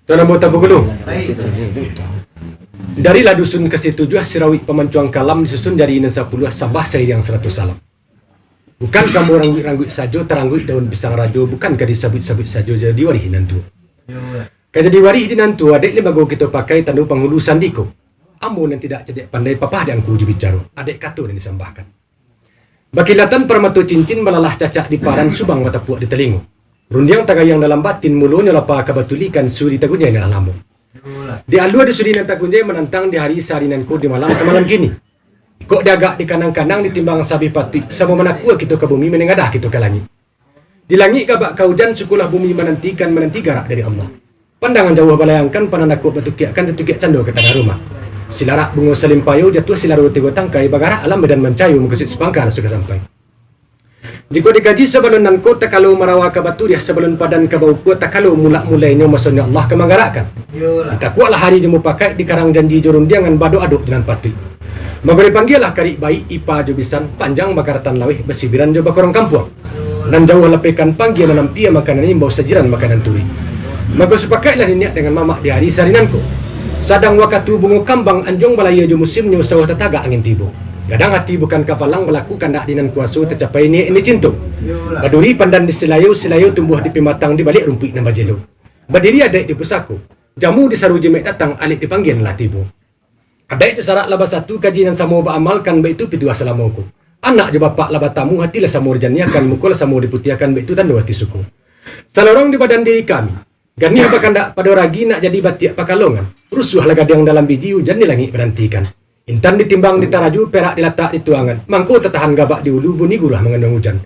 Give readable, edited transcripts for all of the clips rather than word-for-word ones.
Tuan anggota Bengkulu. Darilah dusun ke-7 Sirawik Pemancuang Kalam disusun dari 10 Sabah saya yang 100 salam. Bukan kamu rangguit saja terangguit daun pisang rajo, bukan kadi sabit-sabit saja jadi warih nantu. Kaya jadi warih di nantu adik lima go kita pakai tandu penghulu sandiko. Ambo yang tidak cedek pandai papah dan ku bicara. Adik katu yang disambahkan. Bakilatan permatu cincin melalah cacak di paran subang mata puak di telingo. Rundiang tagayang dalam batin mulunya lapa kabatulikan suri tagunya yang alamu. Di alua di suri nan tagunjay menantang di hari sarinanku di malam semalam kini. Kok diagak di kanang-kanang ditimbang sabi pati sama manakua kita ke bumi menengadah kita ke langit. Di langit gabak kaujan sukulah bumi menanti garak dari Allah. Pandangan jauh balayangkan pananakuk batukiakan tetukiak cando ke tengah rumah. Silarak bungo salimpayo jatuh silaru tigo tangkai bagarak alam medan mencayu mengkesit sepangkar suka sampai. Jika digaji sebelum nanko takalau marawa ke baturiah sebelum padan ke bau kuat takalau mulainya maksudnya Allah kemanggarakan. Kita kuatlah hari jemu pakai di karang janji jorundiangan bado aduk dengan patui. Mabari panggillah karik baik ipa jobisan panjang bakaratan lawih besibiran jo bakorong kampung. Dan jauh lepekan panggilan nampia makanan ini bau sajiran makanan turi. Maka sepakailah niat dengan mamak di hari sarinanko. Sadang wakatu bungo kambang anjong balaya jo musimnya sawah tetaga angin tibo. Gadang hati bukan kapalang melakukan dak dinan kuasu tercapai ini cintung. Baduri pandan di silayu tumbuh di pimatang di balik rumput dan bajelo. Berdiri adek di pusaku. Jamu di saru jemek datang alik dipanggil lah tibo. Adek itu sarak laba satu kaji dan samo baamalkan baik itu pitu assalamualaikum. Anak je bapak laba tamu hatilah samo rejaniakan mukul samo diputiakan baik itu tanda hati suku. Salorong di badan diri kami. Gani apa kandak pada ragi nak jadi batiak pakalongan. Rusuh lah gadang dalam biji hujan di langit berantikan. Intan ditimbang di taraju, perak diletak di tuangan. Mangko tertahan gabak di ulu, bunyi gurah mengandung hujan.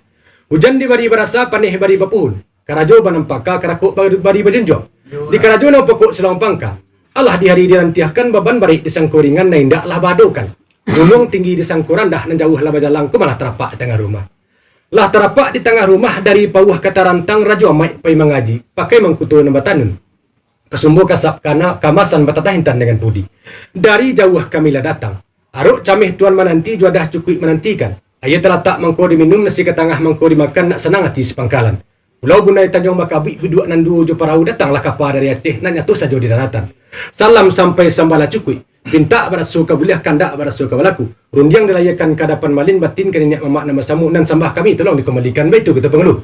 Hujan di bari berasa, panih bari bapuhun. Karajo banampaka, karakuk bari berjenjok. Di karajo na pokok selang pangka. Allah di hari dirantiahkan, baban barik di sangkuringan, na indaklah badokan. Gunung tinggi di sangkuran, dah nan jauh lah bajalang, malah terapak di tengah rumah. Lah terapak di tengah rumah, dari pawah kata rantang, rajo amai pai mengaji. Pakai mangkutu nambatanun. Kesumbu kasap kana kamasan batatah hintan dengan pudi. Dari jauh kamilah datang. Aruk camih tuan menanti juadah cukup menantikan. Ayah telah tak mangko diminum nasi ke tengah mangko dimakan nak senang hati sepangkalan. Pulau Bunai Tanjung Makabi biduk nan dua jo parau datanglah kapal dari Aceh nan nyatu saja di daratan. Salam sampai sambala cukup. Pinta berasu kabuliah kandak berasu kabalaku. Rundiang dilayakan kadapan malin batin kaninya mamak nama samu nan sambah kami tolong dikembalikan baik itu kita pengeluh.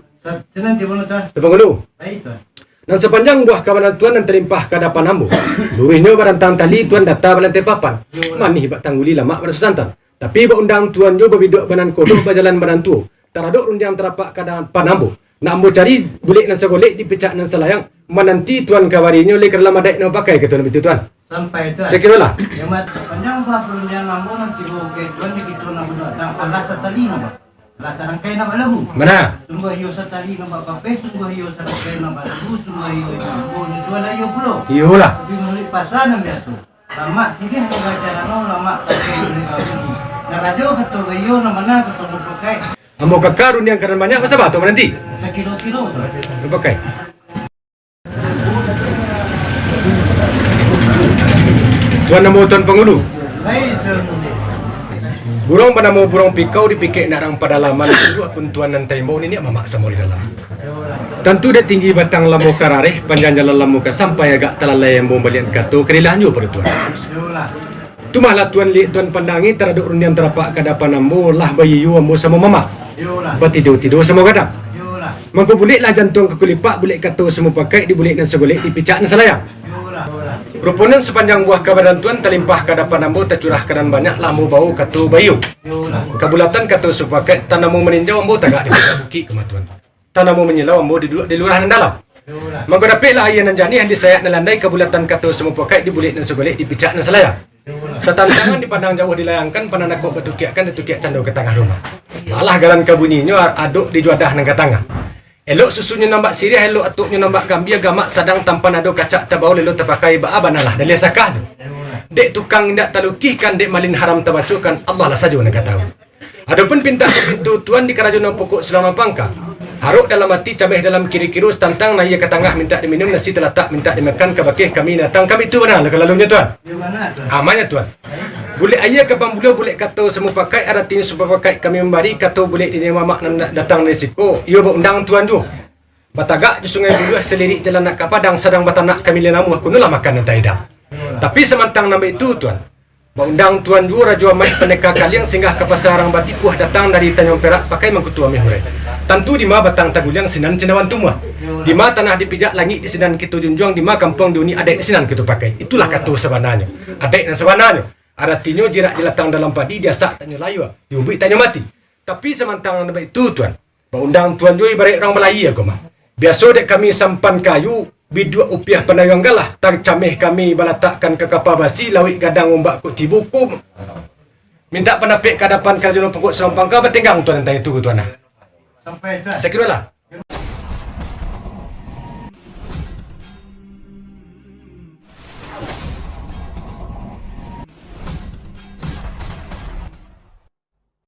Tenang di mana dah? Kita pengeluh. Baik tuan. Dan sepanjang buah kawanan tuan dan terlimpah ke hadapan ambo. Luruhnya barantang tali tuan data balantai papan. Manih bak tangguli lama pada susantan. Tapi bak undang tuan jo berbiduk banan kodok berjalan banan tua. Taradok rundiang terapak ke hadapan ambo. Nak ambo cari bulik nan segolek dipecak nan selayang. Menanti tuan kawarinya oleh kerana madai nak pakai ke tuan begitu tuan. Sampai tuan. Sekira lah. Yang panjang buah perundian ambo nanti bukit tuan di kita nak datang Allah setali nama. Lah sarangkai nama lahu. Mana? Sungguh hiu setali nama papai, sungguh hiu sarangkai nama lahu, sungguh hiu ambo ni tuan ayo pulau. Iyalah. Tapi mulik pasaran biasa. Lama tiga pengajar nama lama pakai mulik kawin. Nak radio ketua hiu nama mana ketua pakai. Ambo kakak rundiang kanan banyak masa batu menanti. Sekilo-kilo. Pakai. Tuan nama tuan penghulu. Baik tuan. Burung pada mau burung pikau dipikir nak rang pada laman dua pentuan dan taimau ini mamak sama di dalam. Tentu dia tinggi batang lamu karareh panjang jalan lamu ke sampai agak telalai yang balian katu kerilanyo pada tuan. Tumahlah tuan lihat tuan pandangi teraduk rundian terapak ke depan ambo lah bayi yu ambo sama mama. Bertidur-tidur sama gadang. Mangko buliklah jantung ke kulipak bulik katu semua pakai dibulik dan segolek dipicak dan selayang. Rupunan sepanjang buah kabaran tuan terlimpah ke depan ambo tercurah kanan banyak lamu bau katu bayu. Kabulatan katu sepakai tanamu meninjau ambo tagak di bukit kematuan. Tanamu menyelau ambo di lurah dan dalam. Maka dapatlah ayah nan jani yang disayat dan landai kabulatan katu semua pakai dibulik dan segolek dipicak dan selayang. Setantangan dipandang jauh dilayangkan pananakuk bertukiakan ditukiak candau ke tengah rumah. Malah galan kabunyinya aduk di juadah nang ke tengah. Elok susunya nampak sirih, elok atuknya nampak gambia, gamak sadang tampan ado kacak tabau lelo terpakai ba'abanalah dan lihat sakah tu. Dek tukang ndak talukihkan, dek malin haram tabacukan, Allah lah saja nak tahu. Adapun pinta pintu tuan di kerajaan pokok selama pangka. Haruk dalam hati, cabeh dalam kiri-kiri, tantang na ia ke tengah minta diminum, nasi terletak minta dimakan, kebakih kami datang, kami tu mana lah kelalunya tuan? Amannya tuan. Boleh ayah ke pambulau boleh kata semua pakai artinya semua pakai kami membari kata boleh ini mamak nak datang risiko. Ia berundang tuan tu. Batagak di Sungai Buluh selirik jalan nak ke Padang sedang batanak kami lenamu aku nulah makan nanti idang. Tapi semantang nama itu tuan. Undang tuan juga raja mai peneka kalian singgah ke pasar orang Batipuh datang dari Tanjung Perak pakai mangkutua mihure. Tentu di ma batang taguliang sinan cenawan tumah. Di ma tanah dipijak langit di sinan kita junjung di ma kampung dunia adek di sinan kita pakai. Itulah kata sebenarnya. Adek dan sebenarnya. Artinya jirak dilatang dalam padi dia sak tanya layu. Yubi tanya mati. Tapi semantang nama itu tuan. Undang tuan juga ibarat orang Melayu aku mah. Biasa dek kami sampan kayu bidua upiah panayang galah tar cameh kami balatakkan ke kapal basi lawik gadang umbak ku tibuku minta penapik kadapan kajuno pokok serampang ka bertinggang tuan entah itu tuan nah Sampai itu. saya kira lah